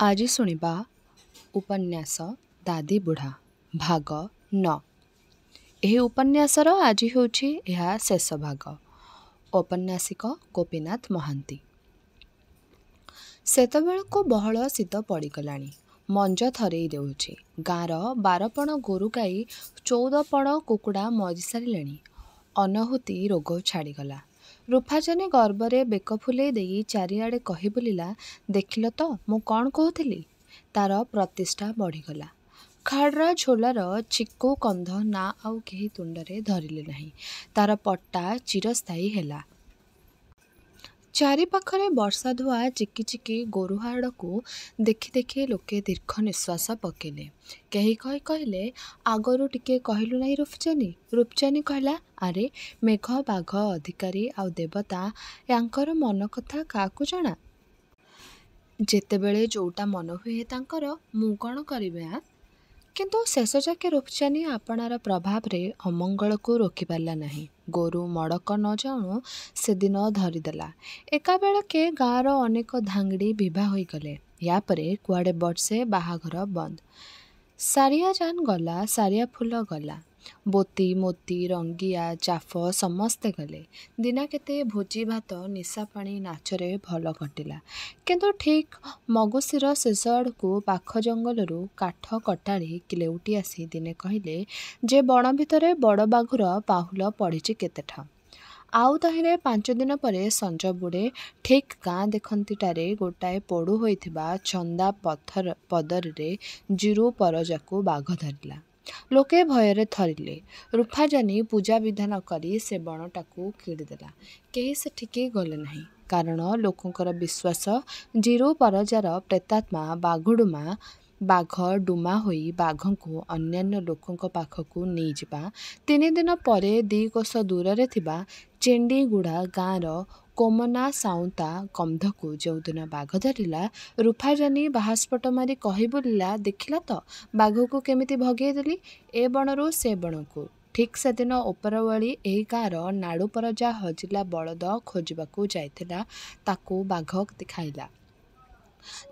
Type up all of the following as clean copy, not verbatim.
आज शुणिबा उपन्यास दादी बुढ़ा भाग 9। यह उपन्यासर आज होछि यह शेष भाग। औपन्यासिक गोपीनाथ महांती। सेतबेलको बहल शीत पड़गलाणी। मंज थरई देउछि। गाँर 12 गोरु गाई 14 कुकुड़ा मरी सारे। अनहुति रोग छाड़गला। रूफाजानी गर्वरे बेक फुले देई चारिआडे कहि बुलिला, देखिल तो मु कौन कहूली। तार प्रतिष्ठा बढ़ीगला। खाड़रा झोलार चिक्कू कंध ना आउ केही तुंडरे धरिले नाही। तार पट्टा चिरस्थायी हेला। चारि पाखरे वर्षा धुआ चिकी चिकी गोरुहाड़ को देखि देखि लोके दीर्घ निश्वास पकेले। केही कही कहले, आगरू टिके कहलु नहीं रूपचानी। रूपचानी कहला, अरे मेघ बाघ अधिकारी आउ देवता यांकर मन कथा काकु जना। जेतेबेले जोटा मन हुए तांकर मु कौन करिबे आ। किंतु शेष जाके रूपचानी आपणार प्रभाव रे अमंगल को रोकी पारला नहीं। गोरु मड़क न जाणु से दिन धरिदेला। एका बेलके गाँर अनेक धांगड़ी विवाह होई गले। या परे कुआड़े वर्षे बाहाघर बंद। सारिया जान गला, सारिया फूल गला। बोती मोती रंगिया चाफ समस्ते गले। दिना केते भोजी भात निशा पानी नाचरे भल कटिला। किंतु ठीक मगुशीर शेष आड़कू पाख जंगलरू काठ कटाड़ी किलेउटी आसी दिने कहले जे बण भितरे बड़ बाघुर पाहुल पड़िछि केतेठा। आउ तहिरे 5 दिन परे संज बुड़े ठीक गाँ देखंतीटारे गोटाए पड़ू होइथिबा चंदा पत्थर पदरे जीरु परजाकू बाघ धरिला। लोके भୟରେ थरिले। रूफाजानी पूजा विधान करी से बणटाकू किड़ीदेला। केही सेठिकी गले नहीं। कारण लोकंकर विश्वास जीरु परजार प्रेतात्मा बाघुडुमा बाघ डुमा होई बाघंकु अन्यान्य लोकंक पाखकू नहीं जिबा 3 दिन परे 2 कोस दूर थिबा चेंडीगुड़ा गाँर कोमना साउंता कमधकू जो दिन बाघ धरिला, रूफाजानी बाहास्पट मारी कही बुलिला, देखिला तो बाघ को केमिति भगेदेली ए बणरू से बणकू। ठीक से दिन उपरवली एही गाँर नाड़ू परजा हजिला बलद खोजबाकू जाइथिला, ताकू बाघ खाइला।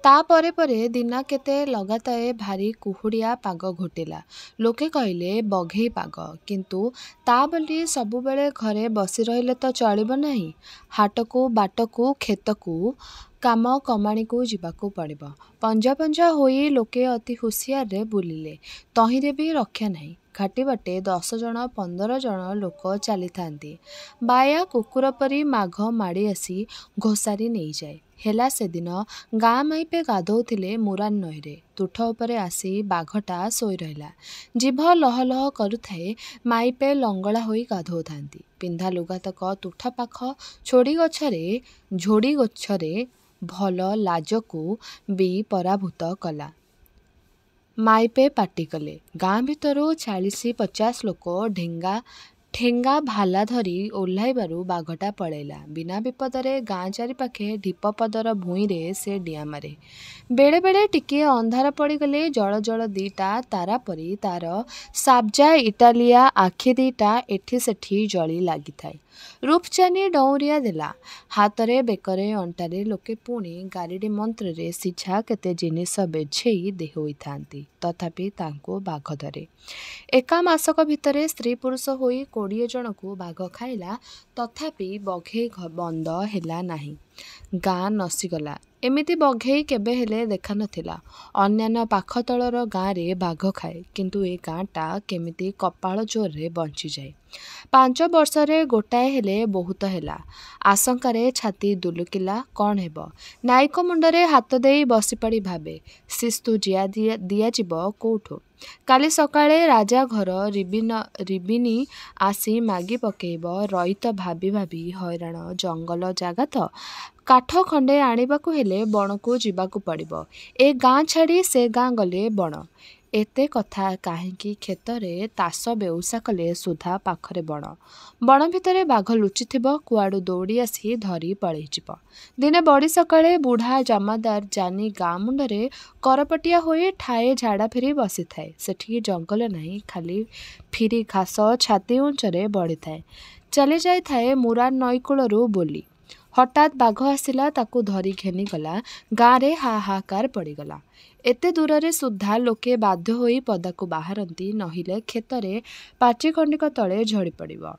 ता परे परे दिना केते लगाताए भारी कुहुड़िया पाग घोटिला। लोके कहले बघेई पाग। किंतु ता बोली सबुबेले घरे बसी रहिले तो चलिब नहीं। हाटकू बाटकू खेतकू काम कमाणी को जीवाकू पड़िब। पंजा पंजा होई लोके अति हुसियार रे बुलिले। तहिरे भी रक्षा नहीं। घाटी बाटे 10 जन 15 जन लोक चली थांती। बाया कुकुर परी माघ माड़ी आसी घोसारी नहीं जाए। हेला से दिन गाँ माइपे गाधोथिले मुरान नईरे। तुठ उपरे आसी बाघटा सोई रहिला। जीभ लह लह करुथाए। माइपे लंगड़ा होई गाधो थांती। पिंधा लुगातक तुठ पाख झोड़ी गछरे भल लाजकू भी पराभूत कला। माइपे पाटी कले। गाँ भितरू 40-50 लोक ठेंगा भाला धरी ओह्लाइबारू बाघटा पलैला। बिना विपदरे गाँ चारिपाखे ढीप पदर भूईरे से डिया मारे। बेले बेले टिके अंधार पड़गले जल जल दीटा तारा परी तार साब्जा इटालिया आखि दीटा एठी सेठी जली लगी थाए। रूपचानी डौरिया देला। हाथरे बेकरे अंटारे लोके पुणी गारिडी मंत्र रे सिझा केते जिनिस बेझेई दे होई थांती। तथापि तांको बाघ धरे। एका मासक भितरे स्त्री पुरुष होई 20 जन को बाघ खाइला। तथापि बघेई बंद हेला नाही। गाँ नसीगला। एमिति बघेई केबे हेले देखा नथिला। अन्यान्य पाखतलर गाँ रे बाघ खाए। किंतु ए गाँटा केमिति कपाल जोर रे बंची जाए। 5 वर्षरे गोटाए हेले बहुत हेला। आशंकारे छाती दुलुकिला। कौन हेब। नायक मुंडरे हाथ देई बसीपड़ी भाबे, शिस्तु जिया दियाजिब कोठो। काली सकाळे राजा घर रिबिनी आसी मागी पकेइब। रईत भाबी भाबी हैरान। जंगल जागा तो काठ खंडे आनिबाकू हेले बणकू जीवाकू पड़िब। ए गाँ छाड़ी से गाँ गले बण। एते कथा काहेकि खेतरे तास बेउसा कले सुधा पाखरे बण। बण भितरे बाघ लुचिथिब। कुआड़ू दौड़ी आसी धरी पळेइजिब। दिने बड़ी सकाळे बुढ़ा जमादार जानी गाँ मुंडरे करपटिया होई ठाए झाड़ा फेरी बसी थाए। सेठी जंगल नहीं, खाली फिरी घास छाती उंचरे बढ़ी थाए। चली जाई थाए मुरान नईकूलरू बोली। हठात बाघ आसिला ताकू धरी घेनीगला। गाँरे हाहाकार पड़गला। एते दूर सुधा लोके बाध्य होई पदाकू बाहरती, नहिले खेतरे पाची खंडिक तले झड़ी पड़िबो।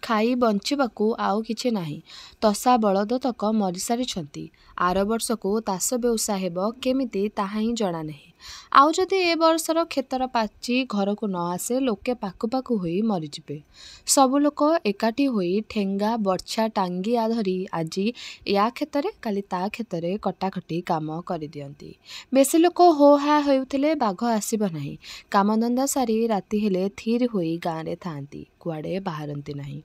खाई बंचिबाकू आउ किछि नाही। तसा बलद तक मरी सारिछंती। आर वर्षकू तास बेउसा हेब केमिति ताहा ही जणा नाही। आउ जदि ए वर्षर खेतर पाची घरकू न आसे लोके पाकु पाकु होई मरिजिबे। सबु लोक एकाठी होई ठेंगा बर्छा टांगिया धरी आजी या खेतरे काली ता खेतरे कटाकटी काम करि दियंती। बेसी लोक हो हा हेउथिले बाघ आसिब नाही। कामधंदा सारी राति हेले थीर होई गाँरे थांती, कुआडे बाहरती नाही।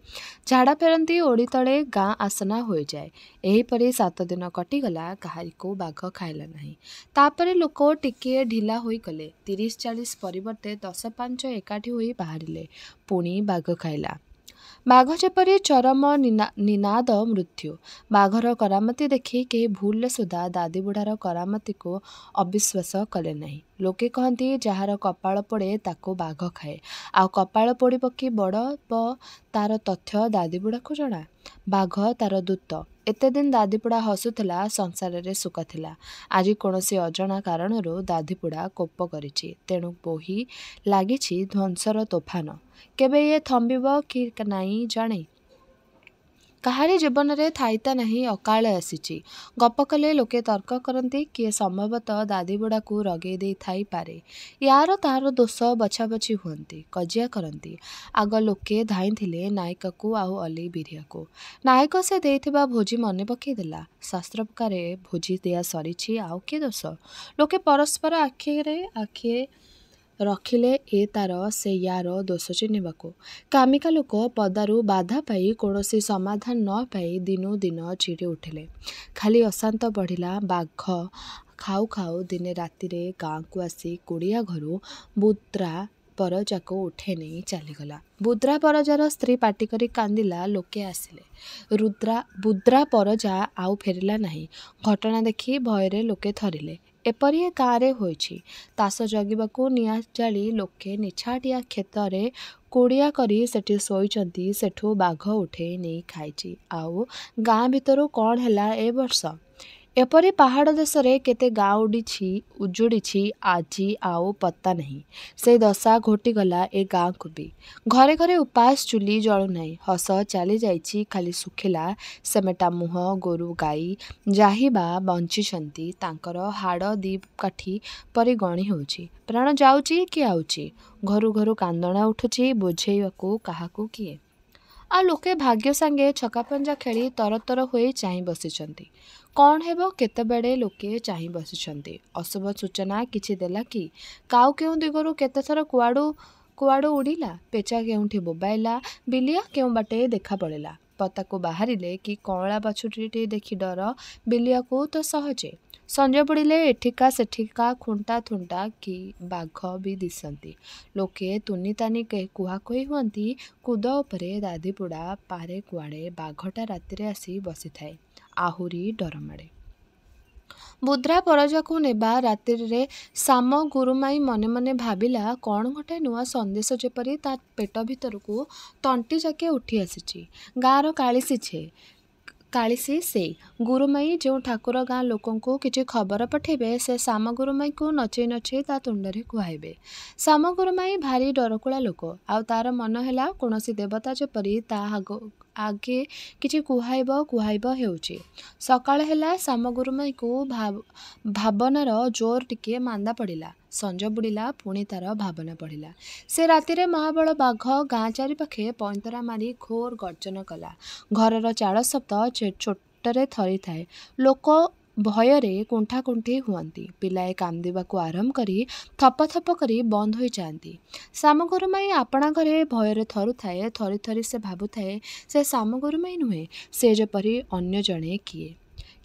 झाड़ा फेरती ओड़ी तले गाँ आसना हो जाए। एहीपरि 7 दिन कटिगला, काहारिको बाघ खाइला नाही। तापरे लोक टिके ढिला होई गले। 30-40 परिवर्ते 10-5 एकाठी होई बाहरिले। पुणी बाघ खाइला। बाघ जेपरि चरम निनाद मृत्यु। बाघर करामती देखि केही भूलले सुधा दादी बुढ़ार करामती को अविश्वास कले नहीं। लोके कहती जार कपाल पोड़े ताको बाघ खाए। आ कपाल पोड़िब कि बड़ तार तथ्य दादी बुढ़ा को जଣା। बाघ तार दूत। एते दिन दादी बुढ़ा हसुथिला, संसार रे सुख थिला। आज कौनसी अजणा कारणरू दादी बुढ़ा कोप करिछि। तेणु बोही लागिछि ध्वंसर तोफान। केबे ये थंबिब कि नाई जाने। काहारी जीवन रे थाइता नहीं, अकाल आसीछि। गप कले लोके तर्क करती किए संभवतः दादी बुढ़ा को रगेई दे थाई पारे। यार तार दोष बछा बछी हुअंती, कजिया करती। आग लोके धाई थिले नायिका को आउ अली बिरिया को। नायक से देइथिबा भोजी मने पकई देला। शास्त्र प्रकारे भोजी दिया सरीछि, आउ के दोष। लोके परस्पर आखिए रखिले ए तार से यार दोष चिन्हिबाकू। कामिका लोक पदारू बाधा पाई कौनसी समाधान न पाई दिनू दिन चिड़ी उठिले। खाली अशांत बढ़िला। बाघ खाऊ खाऊ दिने रातिरे गाँ को आसी कुड़िया घरू बुद्रा परजाको उठे नहीं चलीगला। बुद्रा परजार स्त्री पाटी करी कांदिला। लोके आसिले। बुद्रा परजा आउ फेरिला नहीं। घटना देखी भयरे लोके थरिले। एपरि गाँरे होइछि। तास जगिबाकू निया जाली लोके निछाटिया खेतरे कुड़िया करी सेठी सोईचंती। सेठू बाघ उठे नहीं खाइछि। आउ गाँ भितरू कौन हैला ए वर्ष। एपरि पहाड़ देशरे केते गाँ उजुड़िछि आजी आउ पत्ता नहीं। से दशा घोटिगला ए गाँ को भी। घरे घरे उपास चुली जळु नहीं। हस चली जाइछि खाली सुखिला सेमेटा मुह। गोरु गाई जाहिबा बंचिछंती। तांकर हाड़ दी काठी परि गणी होछि। प्राण जाउछि कि आउछि। घरु घरु कांदणा उठुछि। बुझेइबाकू काहाकू किए। आ लोके भाग्य सांगे छकापंजा खेली तरतर होई चाहि बसिछंती। कौन हेबो केतेबेड़े लोके चाहि बसिछंती। अशुभ सूचना किछि देला कि। काउ केउ दिगरू केतेथर कुआड़ू उड़िला। पेचा केउंठी बोबाइला। बिलिया केउ बाटे देखा पड़ेला। पताकू बाहरिले कि कौला बाछुरीटी देखि डर बिलियाकू तो सहजे। संजय बुड़िले एठिका सेठिका खुंटा थुंटा कि बाघ भी दिसंती। लोके तुनी तानी कुहाकुही हुअंती। कुद उपरे दादी बुढ़ा पारे कुआड़े बाघटा रातिरे आसी बसी थाए। आहुरी डर माड़े। बुद्रा परजाकू नेबा रातिरे साम गुरुमाई मने मने भाबिला कौन गोटे नुआ संदेश जेपरी ता पेट भितरकू तंटी जाके उठी आसीछि। गाँर कालिसी से गुरुमाई जो ठाकुर गाँ लोकंकू किछि खबर पठेबे से साम गुरुमाई को नचेई नचेई ता तुंडरे कुहाइबे। साम गुरुमाई भारी डरकुला लोक। आउ तार मन हैला कौनसी देवता जेपरी ता आगे किछि कुहाइब हेउछि। सकाळ हैला साम गुरुमाई को भावनार जोर टिके मांदा पड़िला। संज बुड़िला पुणी तार भावना पड़िला। से रातिरे महाबल बाघ गाँ चारि पाखे पैंतरा मारी घोर गर्जन कला। घरर चाଳ शब्द छोटरे थरी थाए। लोक भୟରେ कुंठाकुंठी हुअंती। पिलाए कांदिबाकू आरंभ करी थप थप करी बंद होई जाती। साम गुरुमाई आपणा घरे भୟରେ थरुथाए। थरी थरी से भाबुथाए से साम गुरुमाई नुहे, से जेपरी अन्य जणे किए।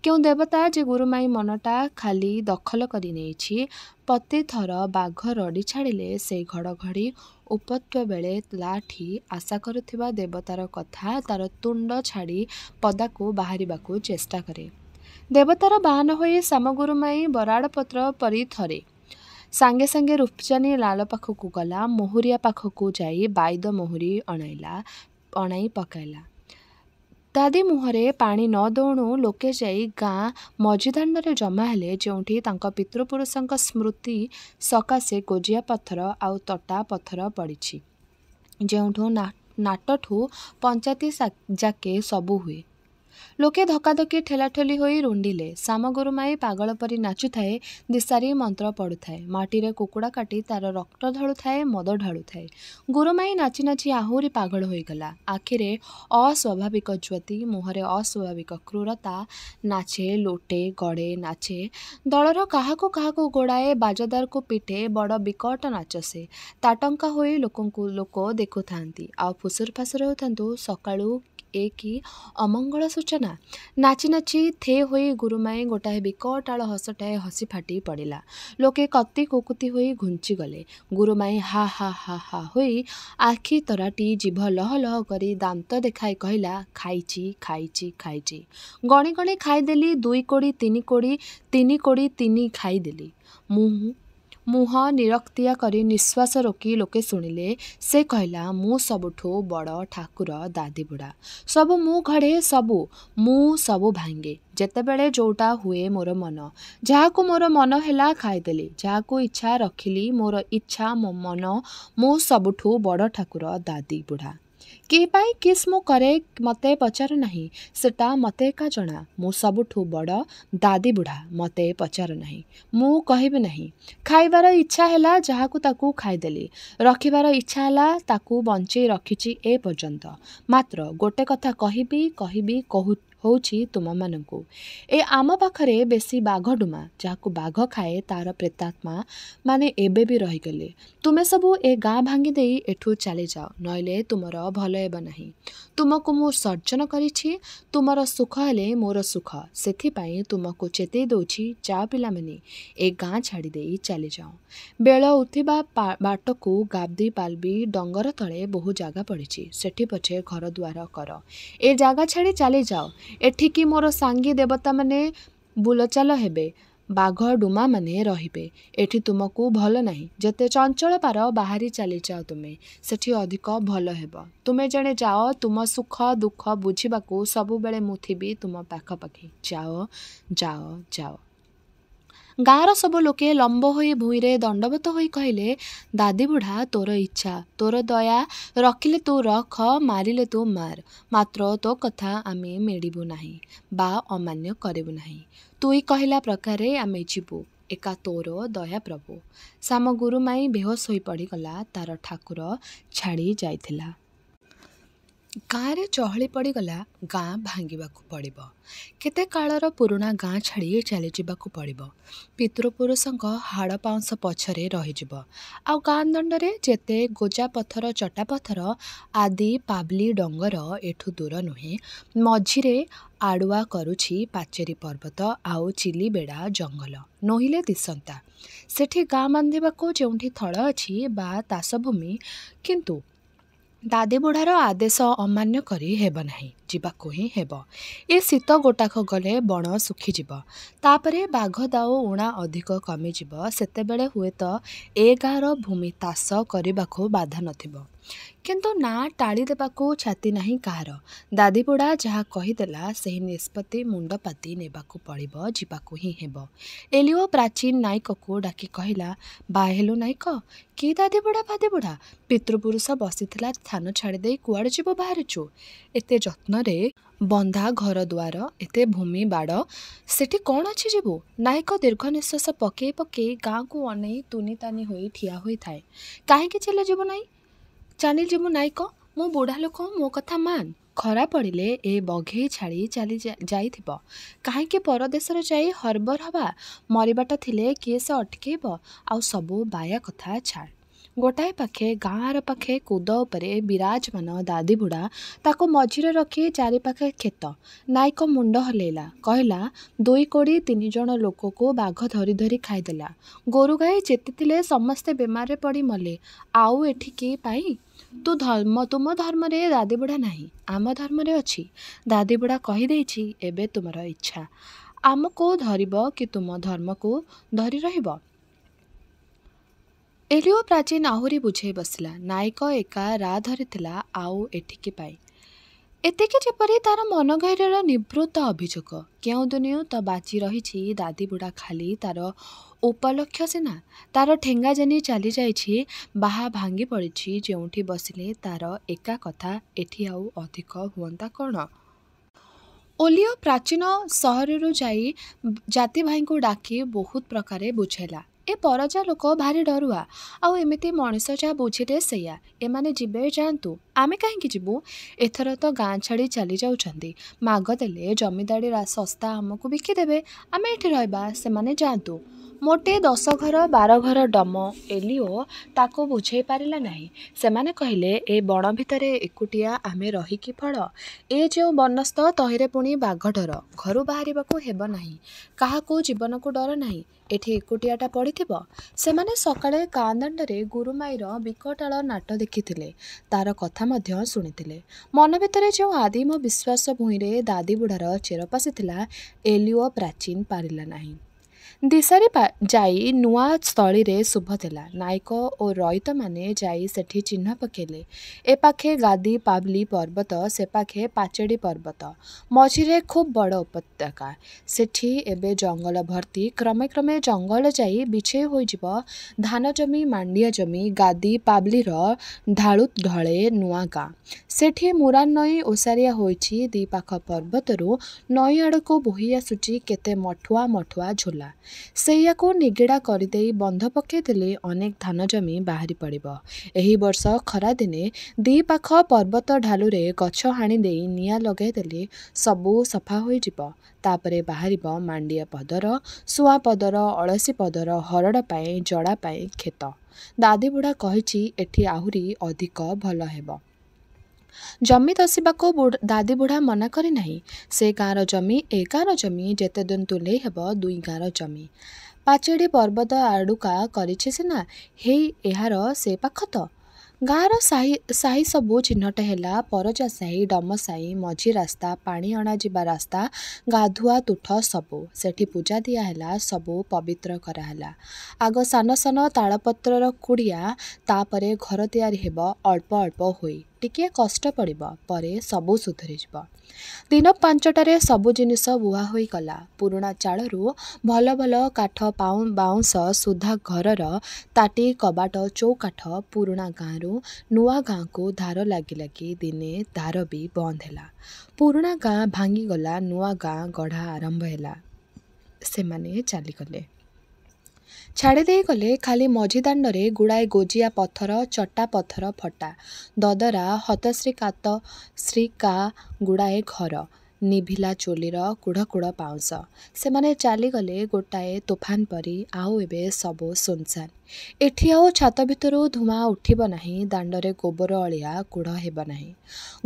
क्यों देवता जे गुरुमाई मनटा खाली दखल करी नेछि। प्रति थर बाघ रड़ी छाड़िले से घड़घड़ी उपत्व बेले लाठी आशा करुथिबा देवतार कथा तार तुंड छाड़ी पदाकू बाहरिबाकू चेष्टा करे। देवतार बाहन होई साम गुरुमाई बराड़ पत्र परी थरे। सांगे सांगे रूपचानी लाल पाखकू गला। मोहुरिया पाखकू जाई बाइद मोहुरी अणाई पकाइला। दादी मुहरे पानी न दौणु लोके जाई गाँ मझिदाण्डरे जमा हेले जोंठी तांको पितृपुरुषଙ୍କ स्मृति सकाशे गोजिया पत्थर आउ तटा पत्थर पड़िछि ଯେଉଁଠୁ ନାଟଠୁ ପଞ୍ଚାୟତି ଯାକେ ସବୁ ହୁଏ। ଲୋକେ ଧକାଧକି ଠେଲାଠେଲି ହୋଇ ରୁଣ୍ଡିଲେ। ଶାମ ଗୁରୁମାଇ ପାଗଳ ପରି ନାଚୁଥାଏ, ଦିଶାରୀ ମନ୍ତ୍ର ପଢ଼ୁଥାଏ। ମାଟିରେ କୁକୁଡ଼ା କାଟି ତାର ରକ୍ତ ଢାଳୁଥାଏ, ମଦ ଢାଳୁଥାଏ। ଗୁରୁମାଇ ନାଚି ନାଚି ଆହୁରି ପାଗଳ ହୋଇଗଲା। ଆଖିରେ ଅସ୍ୱାଭାବିକ ଜ୍ୟୋତି, ମୁହଁରେ ଅସ୍ୱାଭାବିକ କ୍ରୂରତା। ନାଚେ, ଲୋଟେ, ଗଡ଼େ, ନାଚେ। ଦଳର କାହାକୁ କାହାକୁ ଗୋଡ଼ାଏ, ବାଜଦାରକୁ ପିଟେ। ବଡ଼ ବିକଟ ନାଚ ସେ। ତାଟଙ୍କା ହୋଇ ଲୋକ ଦେଖୁଥାନ୍ତି, ଆଉ ଫୁସୁର ଫାସୁର ହେଉଥାନ୍ତୁ। ସକାଳୁ ଏ କି ଅମଙ୍ଗଳ ସୂଚନା! ନାଚି ନାଚି ଥେ ହୋଇ ଗୁରୁମାଇ ଗୋଟାଏ ବିକଟାଳ ହସଟାଏ ହସି ଫାଟି ପଡ଼ିଲା। ଲୋକେ କତି କୁକୁତି ହୋଇ ଘୁଞ୍ଚିଗଲେ। ଗୁରୁମାଇ ହା ହା ହା ହା ହୋଇ ଆଖି ତରାଟି, ଜିଭ ଲହ ଲହ କରି ଦାନ୍ତ ଦେଖାଇ କହିଲା, ଖାଇଛି ଖାଇଛି ଖାଇଛି। ଗଣି ଗଣି ଖାଇଦେଲି 2 କୋଡ଼ି 3 କୋଡ଼ି 3 କୋଡ଼ି 3 ଖାଇଦେଲି। ମୁହଁ ନିରକ୍ତିଆ କରି ନିଶ୍ୱାସ ରୋକି ଲୋକେ ଶୁଣିଲେ। ସେ କହିଲା, ମୁଁ ସବୁଠୁ ବଡ଼ ଠାକୁର ଦାଦିବୁଢ଼ା। ସବୁ ମୁଁ ଘଡ଼େ, ସବୁ ମୁଁ ସବୁ ଭାଙ୍ଗେ। ଯେତେବେଳେ ଯୋଉଟା ହୁଏ ମୋର ମନ। ଯାହାକୁ ମୋର ମନ ହେଲା ଖାଇଦେଲି, ଯାହାକୁ ଇଚ୍ଛା ରଖିଲି। ମୋର ଇଚ୍ଛା, ମୋ ମନ। ମୁଁ ସବୁଠୁ ବଡ଼ ଠାକୁର ଦାଦିବୁଢ଼ା। କି ପାଇଁ କିସ୍ ମୁଁ କରେ ମତେ ପଚାର ନାହିଁ, ସେଟା ମତେ ଏକା ଜଣା। ମୁଁ ସବୁଠୁ ବଡ଼ ଦାଦିବୁଢ଼ା, ମତେ ପଚାର ନାହିଁ। ମୁଁ କହିବି ନାହିଁ। ଖାଇବାର ଇଚ୍ଛା ହେଲା ଯାହାକୁ ତାକୁ ଖାଇଦେଲି। ରଖିବାର ଇଚ୍ଛା ହେଲା ତାକୁ ବଞ୍ଚେଇ ରଖିଛି ଏ ପର୍ଯ୍ୟନ୍ତ। ମାତ୍ର ଗୋଟେ କଥା କହିବି ହଉଛି ତୁମମାନଙ୍କୁ। ଏ ଆମ ପାଖରେ ବେଶୀ ବାଘଡୁମା। ଯାହାକୁ ବାଘ ଖାଏ ତାର ପ୍ରେତାତ୍ମା ମାନେ ଏବେ ବି ରହିଗଲେ। ତୁମେ ସବୁ ଏ ଗାଁ ଭାଙ୍ଗି ଦେଇ ଏଠୁ ଚାଲିଯାଅ, ନଇଲେ ତୁମର ଭଲ ହେବ ନାହିଁ। ତୁମକୁ ମୁଁ ସର୍ଜନ କରିଛି, ତୁମର ସୁଖ ହେଲେ ମୋର ସୁଖ। ସେଥିପାଇଁ ତୁମକୁ ଚେତେଇ ଦେଉଛି, ଯାଅ ପିଲାମାନେ, ଏ ଗାଁ ଛାଡ଼ି ଦେଇ ଚାଲିଯାଅ। ବେଳ ଉଠିବା ବାଟକୁ ଗାବଦି ପାଲବି ଡଙ୍ଗର ତଳେ ବହୁ ଜାଗା ପଡ଼ିଛି। ସେଠି ପଛେ ଘର ଦୁଆର କର। ଏ ଜାଗା ଛାଡ଼ି ଚାଲିଯାଅ। ଏଠିକି ମୋର ସାଙ୍ଗୀ ଦେବତାମାନେ ବୁଲଚାଲ ହେବେ। ବାଘ ଡୁମାମାନେ ରହିବେ। ଏଠି ତୁମକୁ ଭଲ ନାହିଁ। ଯେତେ ଚଞ୍ଚଳ ପାର ବାହାରି ଚାଲିଯାଅ ତୁମେ। ସେଠି ଅଧିକ ଭଲ ହେବ। ତୁମେ ଜଣେ ଯାଅ, ତୁମ ସୁଖ ଦୁଃଖ ବୁଝିବାକୁ ସବୁବେଳେ ମୁଁ ଥିବି ତୁମ ପାଖାପାଖି। ଯାଅ ଯାଅ ଯାଅ। ଗାଁର ସବୁ ଲୋକେ ଲମ୍ବ ହୋଇ ଭୂଇଁରେ ଦଣ୍ଡବତ ହୋଇ କହିଲେ, ଦାଦିବୁଢ଼ା, ତୋର ଇଚ୍ଛା, ତୋର ଦୟା। ରଖିଲେ ତୁ ରଖ, ମାରିଲେ ତୁ ମାର। ମାତ୍ର ତୋ କଥା ଆମେ ମିଳିବୁ ନାହିଁ ବା ଅମାନ୍ୟ କରିବୁ ନାହିଁ। ତୁଇ କହିଲା ପ୍ରକାରେ ଆମେ ଯିବୁ। ଏକା ତୋର ଦୟା ପ୍ରଭୁ। ଶାମ ଗୁରୁମାଇ ବେହୋସ ହୋଇ ପଡ଼ିଗଲା। ତାର ଠାକୁର ଛାଡ଼ି ଯାଇଥିଲା। ଗାଁରେ ଚହଳି ପଡ଼ିଗଲା। ଗାଁ ଭାଙ୍ଗିବାକୁ ପଡ଼ିବ। କେତେ କାଳର ପୁରୁଣା ଗାଁ ଛାଡ଼ି ଚାଲିଯିବାକୁ ପଡ଼ିବ। ପିତୃପୁରୁଷଙ୍କ ହାଡ଼ ପାଉଁଶ ପଛରେ ରହିଯିବ। ଆଉ ଗାଁ ଦାଣ୍ଡରେ ଯେତେ ଗୋଜା ପଥର, ଚଟା ପଥର ଆଦି ପାବଲି ଡଙ୍ଗର ଏଠୁ ଦୂର ନୁହେଁ। ମଝିରେ ଆଡ଼ୁଆ କରୁଛି ପାଚେରୀ ପର୍ବତ ଆଉ ଚିଲିବେଡ଼ା ଜଙ୍ଗଲ। ନୋହିଲେ ଦିଶନ୍ତା। ସେଠି ଗାଁ ବାନ୍ଧିବାକୁ ଯେଉଁଠି ଥଳ ଅଛି ବା ତାସଭୂମି, କିନ୍ତୁ ଦାଦିବୁଢ଼ାର ଆଦେଶ ଅମାନ୍ୟ କରି ହେବ ନାହିଁ। ଯିବାକୁ ହିଁ ହେବ। ଏ ଶୀତ ଗୋଟାକ ଗଲେ ବଣ ଶୁଖିଯିବ। ତାପରେ ବାଘ ଦାଉ ଉଣା ଅଧିକ କମିଯିବ। ସେତେବେଳେ ହୁଏତ ଏ ଗାଁର ଭୂମି ତାସ କରିବାକୁ ବାଧା ନଥିବ। କିନ୍ତୁ ନା ଟାଳି ଦେବାକୁ ଛାତି ନାହିଁ କାହାର। ଦାଦିବୁଢ଼ା ଯାହା କହିଦେଲା, ସେହି ନିଷ୍ପତ୍ତି ମୁଣ୍ଡ ପାତି ନେବାକୁ ପଡ଼ିବ। ଯିବାକୁ ହିଁ ହେବ। ଏଲିଓ ପ୍ରାଚୀନ ନାଇକକୁ ଡାକି କହିଲା, ବାହେଲୁ ନାଇକ। କି ଦାଦିବୁଢ଼ା ଫାଦିବୁଢ଼ା? ପିତୃପୁରୁଷ ବସିଥିଲା ସ୍ଥାନ ଛାଡ଼ିଦେଇ କୁଆଡ଼େ ଯିବୁ ବାହାରିଛୁ? ଏତେ ଯତ୍ନରେ ବନ୍ଧା ଘର ଦୁଆର, ଏତେ ଭୂମି ବାଡ଼, ସେଠି କ'ଣ ଅଛି ଯିବୁ? ନାଇକ ଦୀର୍ଘ ନିଶ୍ୱାସ ପକେଇ ପକେଇ ଗାଁକୁ ଅନେଇ ତୁନି ତାନି ହୋଇ ଠିଆ ହୋଇଥାଏ। କାହିଁକି ଚାଲିଯିବୁ ନାହିଁ? ଚାଲିଯିବୁ ନାଇକ? ମୁଁ ବୁଢ଼ା ଲୋକ, ମୋ କଥା ମାନ। ଖରା ପଡ଼ିଲେ ଏ ବଘେଇ ଛାଡ଼ି ଚାଲି ଯାଇଥିବ। କାହିଁକି ପରଦେଶରେ ଯାଇ ହର୍ବର ହବା? ମରିବାଟା ଥିଲେ କିଏ ସେ ଅଟକେଇବ? ଆଉ ସବୁ ବାୟା କଥା ଛାଡ଼। ଗୋଟାଏ ପାଖେ ଗାଁ ଆର ପାଖେ କୁଦ ଉପରେ ବିରାଜମାନ ଦାଦିବୁଢ଼ା, ତାକୁ ମଝିରେ ରଖି ଚାରିପାଖେ କ୍ଷେତ। ନାଇକ ମୁଣ୍ଡ ହଲେଇଲା। କହିଲା, 2 କୋଡ଼ି 3 ଜଣ ଲୋକକୁ ବାଘ ଧରି ଧରି ଖାଇଦେଲା। ଗୋରୁ ଗାଈ ଯେତେ ଥିଲେ ସମସ୍ତେ ବେମାରରେ ପଡ଼ି ମଲେ। ଆଉ ଏଠି କି ପାଇଁ? ତୁମ ଧର୍ମରେ ଦାଦିବୁଢ଼ା ନାହିଁ, ଆମ ଧର୍ମରେ ଅଛି। ଦାଦିବୁଢ଼ା କହିଦେଇଛି, ଏବେ ତୁମର ଇଚ୍ଛା। ଆମକୁ ଧରିବ କି ତୁମ ଧର୍ମକୁ ଧରି ରହିବ? ଏଲିଓ ପ୍ରାଚୀନ ଆହୁରି ବୁଝେଇ ବସିଲା। ନାଇକ ଏକା ରା ଧରିଥିଲା, ଆଉ ଏଠିକି ପାଇଁ? ଏତିକି ଯେପରି ତାର ମନ ଗହୀରର ନିବୃତ୍ତ ଅଭିଯୋଗ। କେଉଁଦିନୁ ତ ବାଜି ରହିଛି ଦାଦି ବୁଢ଼ା ଖାଲି ତାର ଉପଲକ୍ଷ୍ୟ ସିନା। ତାର ଠେଙ୍ଗା ଜେନି ଚାଲିଯାଇଛି, ବାହା ଭାଙ୍ଗି ପଡ଼ିଛି ଯେଉଁଠି ବସିଲେ ତାର ଏକା କଥା, ଏଠି ଆଉ ଅଧିକ ହୁଅନ୍ତା କ'ଣ? ଓଲିଓ ପ୍ରାଚୀନ ସହରରୁ ଯାଇ ଜାତି ଭାଇଙ୍କୁ ଡାକି ବହୁତ ପ୍ରକାରେ ବୁଝେଇଲା। ଏ ପରଜା ଲୋକ ଭାରି ଡରୁଆ, ଆଉ ଏମିତି ମଣିଷ ଯାହା ବୁଝିଲେ ସେଇଆ। ଏମାନେ ଯିବେ ଯାଆନ୍ତୁ, ଆମେ କାହିଁକି ଯିବୁ? ଏଥର ତ ଗାଁ ଛାଡ଼ି ଚାଲି ଯାଉଛନ୍ତି। ମାଗ ଦେଲେ ଜମିଦାରୀ ଶସ୍ତା ଆମକୁ ବିକିଦେବେ, ଆମେ ଏଠି ରହିବା, ସେମାନେ ଯାଆନ୍ତୁ। ମୋଟେ 10 ଘର 12 ଘର ଡମ। ଏଲିଓ ତାକୁ ବୁଝେଇ ପାରିଲା ନାହିଁ। ସେମାନେ କହିଲେ, ଏ ବଣ ଭିତରେ ଏକୁଟିଆ ଆମେ ରହି କି ଫଳ? ଏ ଯେଉଁ ବନସ୍ଥ ତହିଁରେ ପୁଣି ବାଘ ଡର। ଘରୁ ବାହାରିବାକୁ ହେବ ନାହିଁ। କାହାକୁ ଜୀବନକୁ ଡର ନାହିଁ। ଏଠି ଏକୁଟିଆଟା ପଡ଼ିଥିବ। ସେମାନେ ସକାଳେ ଗାଁ ଦାଣ୍ଡରେ ଗୁରୁମାଇର ବିକଟାଳ ନାଟ ଦେଖିଥିଲେ। ତାର କଥା ମଧ୍ୟ ଶୁଣିଥିଲେ। ମନ ଭିତରେ ଯେଉଁ ଆଦିମ ବିଶ୍ୱାସ ଭୂଇଁରେ ଦାଦି ବୁଢ଼ାର ଚେର ପଶିଥିଲା, ଏଲିଓ ପ୍ରାଚୀନ ପାରିଲା ନାହିଁ। ଦିଶାରି ଯାଇ ନୂଆ ସ୍ଥଳୀରେ ଶୁଭ ଥିଲା। ନାୟକ ଓ ରଇତମାନେ ଯାଇ ସେଠି ଚିହ୍ନ ପକେଇଲେ। ଏ ପାଖେ ଗାଦି ପାବଲି ପର୍ବତ, ସେ ପାଖେ ପାଚେଡ଼ି ପର୍ବତ। ମଝିରେ ଖୁବ୍ ବଡ଼ ଉପତ୍ୟକା। ସେଠି ଏବେ ଜଙ୍ଗଲ ଭର୍ତ୍ତି। କ୍ରମେ କ୍ରମେ ଜଙ୍ଗଲ ଯାଇ ବିଛେଇ ହୋଇଯିବ ଧାନ ଜମି, ମାଣ୍ଡିଆ ଜମି। ଗାଦି ପାବଲିର ଢାଳୁ ଢଳେ ନୂଆ ଗାଁ। ସେଠି ମୁରାନ ନଈ ଓସାରିଆ ହୋଇଛି। ଦି ପାଖ ପର୍ବତରୁ ନଈ ଆଡ଼କୁ ବୋହି ଆସୁଛି କେତେ ମଠୁଆ ମଠୁଆ ଝୋଲା। ସେଇଆକୁ ନିଗିଡ଼ା କରିଦେଇ ବନ୍ଧ ପକେଇ ଦେଲେ ଅନେକ ଧାନ ଜମି ବାହାରି ପଡ଼ିବ। ଏହି ବର୍ଷ ଖରାଦିନେ ଦି ପାଖ ପର୍ବତ ଢାଲୁରେ ଗଛ ହାଣି ଦେଇ ନିଆଁ ଲଗାଇ ଦେଲେ ସବୁ ସଫା ହୋଇଯିବ। ତାପରେ ବାହାରିବ ମାଣ୍ଡିଆ ପଦର, ଶୁଆ ପଦର, ଅଳସୀ ପଦର, ହରଡ଼ ପାଇଁ, ଜଡ଼ା ପାଇଁ କ୍ଷେତ। ଦାଦି ବୁଢ଼ା କହିଛି, ଏଠି ଆହୁରି ଅଧିକ ଭଲ ହେବ। ଜମି ଦଶିବାକୁ ଦାଦି ବୁଢ଼ା ମନା କରି ନାହିଁ। ସେ ଗାଁର ଜମି, ଏ ଗାଁର ଜମି, ଯେତେଦିନ ତୁଲେଇ ହେବ ଦୁଇ ଗାଁର ଜମି। ପାଚେଡ଼ି ପର୍ବତ ଆଡ଼ୁକା କରିଛି ସିନା, ହେଇ ଏହାର ସେ ପାଖ ତ। ଗାଁର ସାହି ସବୁ ଚିହ୍ନଟ ହେଲା। ପରଜା ସାହି, ଡମ ସାହି, ମଝି ରାସ୍ତା, ପାଣି ଅଣାଯିବା ରାସ୍ତା, ଗାଧୁଆ ତୁଠ ସବୁ। ସେଠି ପୂଜା ଦିଆ ହେଲା, ସବୁ ପବିତ୍ର କରାହେଲା। ଆଗ ସାନ ସାନ ତାଳପତ୍ରର କୁଡ଼ିଆ, ତାପରେ ଘର ତିଆରି ହେବ ଅଳ୍ପ ଅଳ୍ପ ହୋଇ। ଟିକିଏ କଷ୍ଟ ପଡ଼ିବ, ପରେ ସବୁ ସୁଧୁରିଯିବ। ଦିନ 5ଟାରେ ସବୁ ଜିନିଷ ବୁହା ହୋଇଗଲା। ପୁରୁଣା ଚାଳରୁ ଭଲ ଭଲ କାଠ ବାଉଁଶ ସୁଦ୍ଧା ଘରର ତାଟି, କବାଟ, ଚୌକାଠ। ପୁରୁଣା ଗାଁରୁ ନୂଆ ଗାଁକୁ ଧାର ଲାଗି ଲାଗି ଦିନେ ଧାର ବି ବନ୍ଦ ହେଲା। ପୁରୁଣା ଗାଁ ଭାଙ୍ଗିଗଲା, ନୂଆ ଗାଁ ଗଢ଼ା ଆରମ୍ଭ ହେଲା। ସେମାନେ ଚାଲିଗଲେ। ଛାଡ଼ି ଦେଇଗଲେ ଖାଲି ମଝି ଦାଣ୍ଡରେ ଗୁଡ଼ାଏ ଗୋଜିଆ ପଥର, ଚଟା ପଥର ଫଟା, ଦଦରା ହତଶ୍ରୀ ଗୁଡ଼ାଏ ଘର, ନିଭିଲା ଚୁଲିର କୁଢ଼ କୁଢ଼ ପାଉଁଶ। ସେମାନେ ଚାଲିଗଲେ ଗୋଟାଏ ତୋଫାନ ପରି। ଆଉ ଏବେ ସବୁ ଶୂନଶାନ। ଏଠି ଆଉ ଛାତ ଭିତରୁ ଧୂଆଁ ଉଠିବ ନାହିଁ। ଦାଣ୍ଡରେ ଗୋବର ଅଳିଆ କୁଢ଼ ହେବ ନାହିଁ।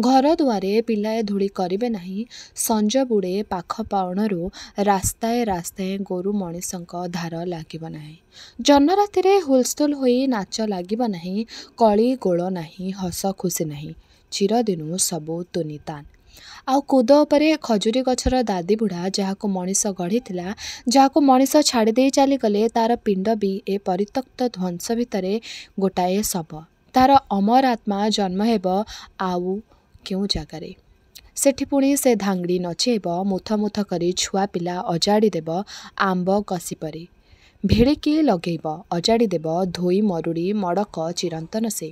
ଘର ଦୁଆରେ ପିଲାଏ ଧୂଳି କରିବେ ନାହିଁ। ସଞ୍ଜ ବୁଡ଼େ ପାଖ ପାଉଣରୁ ରାସ୍ତାଏ ରାସ୍ତାଏ ଗୋରୁ ମଣିଷଙ୍କ ଧାର ଲାଗିବ ନାହିଁ। ଜହ୍ନ ରାତିରେ ହୁଲସ୍ଥୁଲ ହୋଇ ନାଚ ଲାଗିବ ନାହିଁ। କଳି ଗୋଳ ନାହିଁ, ହସ ଖୁସି ନାହିଁ। ଚିରଦିନୁ ସବୁ ତୁନିତାନ। ଆଉ କୁଦ ଉପରେ ଖଜୁରୀ ଗଛର ଦାଦି ବୁଢ଼ା, ଯାହାକୁ ମଣିଷ ଗଢ଼ିଥିଲା, ଯାହାକୁ ମଣିଷ ଛାଡ଼ି ଦେଇ ଚାଲିଗଲେ, ତାର ପିଣ୍ଡ ବି ଏ ପରିତ୍ୟକ୍ତ ଧ୍ୱଂସ ଭିତରେ ଗୋଟାଏ ଶବ। ତାର ଅମର ଆତ୍ମା ଜନ୍ମ ହେବ ଆଉ କେଉଁ ଜାଗାରେ। ସେଠି ପୁଣି ସେ ଧାଙ୍ଗଡ଼ି ନଚେଇବ, ମୁଥ ମୁଥ କରି ଛୁଆ ପିଲା ଅଜାଡ଼ି ଦେବ ଆମ୍ବ କଷି ପରି। ଭିଡ଼ିକି ଲଗେଇବ, ଅଜାଡ଼ି ଦେବ ଧୋଇ ମରୁଡ଼ି ମଡ଼କ ଚିରନ୍ତନ ସେ।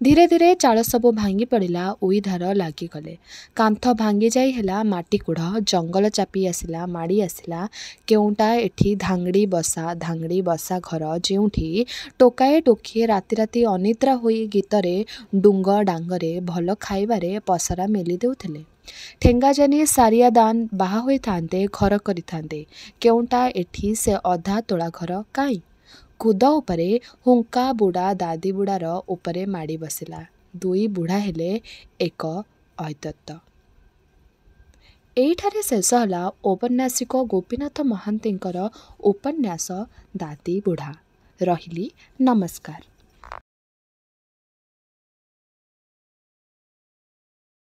ଧୀରେ ଧୀରେ ଚାଳ ସବୁ ଭାଙ୍ଗି ପଡ଼ିଲା। ଉଇଧାର ଲାଗିଗଲେ। କାନ୍ଥ ଭାଙ୍ଗି ଯାଇ ହେଲା ମାଟି କୁଢ଼। ଜଙ୍ଗଲ ଚାପି ଆସିଲା, ମାଡ଼ି ଆସିଲା। କେଉଁଟା ଏଠି ଧାଙ୍ଗଡ଼ି ବସା ଘର, ଯେଉଁଠି ଟୋକାଏ ଟୋକିଏ ରାତି ରାତି ଅନିଦ୍ରା ହୋଇ ଗୀତରେ, ଡୁଙ୍ଗ ଡାଙ୍ଗରେ, ଭଲ ଖାଇବାରେ ପସରା ମେଲି ଦେଉଥିଲେ। ଠେଙ୍ଗାଜାନି ସାରିଆ ଦାନ ବାହା ହୋଇଥାନ୍ତେ, ଘର କରିଥାନ୍ତେ। କେଉଁଟା ଏଠି ସେ ଅଧା ତୋଳା ଘର। କାହିଁ? କୁଦ ଉପରେ ହୁଙ୍କା ବୁଢ଼ା ଦାଦି ବୁଢ଼ାର ଉପରେ ମାଡ଼ି ବସିଲା। ଦୁଇ ବୁଢ଼ା ହେଲେ ଏକ ଅଦ୍ୱୈତ। ଏଇଠାରେ ଶେଷ ହେଲା ଔପନ୍ୟାସିକ ଗୋପୀନାଥ ମହାନ୍ତିଙ୍କର ଉପନ୍ୟାସ ଦାଦି ବୁଢ଼ା। ରହିଲି, ନମସ୍କାର।